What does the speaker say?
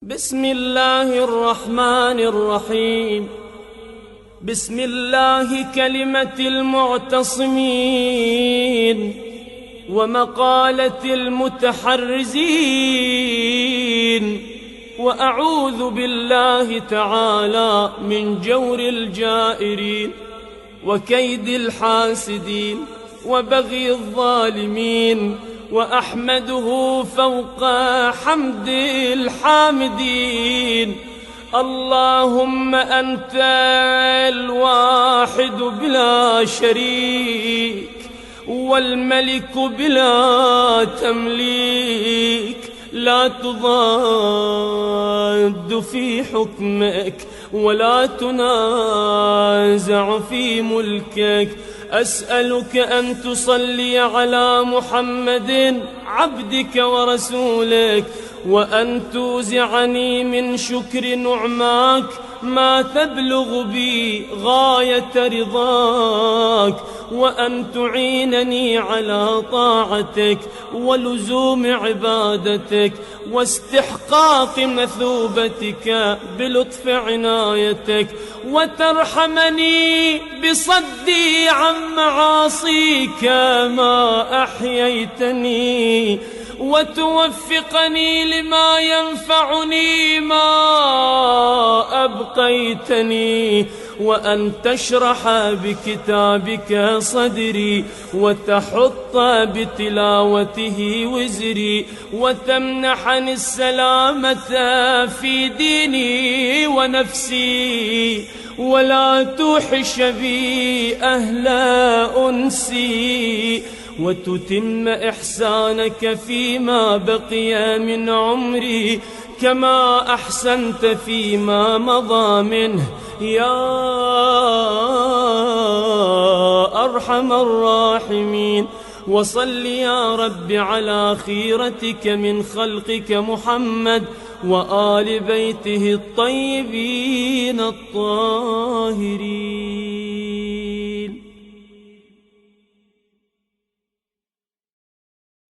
بسم الله الرحمن الرحيم. بسم الله كلمة المعتصمين ومقالة المتحرزين، وأعوذ بالله تعالى من جور الجائرين وكيد الحاسدين وبغي الظالمين، وأحمده فوق حمد الحامدين. اللهم أنت الواحد بلا شريك والملك بلا تمليك، لا تضاد في حكمك ولا تنازع في ملكك. أسألك أن تصلي على محمد عبدك ورسولك، وأن توزعني من شكر نعماك ما تبلغ بي غاية رضاك، وأن تعينني على طاعتك ولزوم عبادتك واستحقاق مثوبتك بلطف عنايتك، وترحمني بصدي عن معاصيك ما أحييتني، وتوفقني لما ينفعني ما أبقيتني، وأن تشرح بكتابك صدري وتحط بتلاوته وزري، وتمنحني السلامة في ديني ونفسي، ولا توحش بي أهل أنسي، وتتم إحسانك فيما بقي من عمري كما أحسنت فيما مضى منه يا أرحم الراحمين. وصل يا رب على خيرتك من خلقك محمد وآل بيته الطيبين الطاهرين.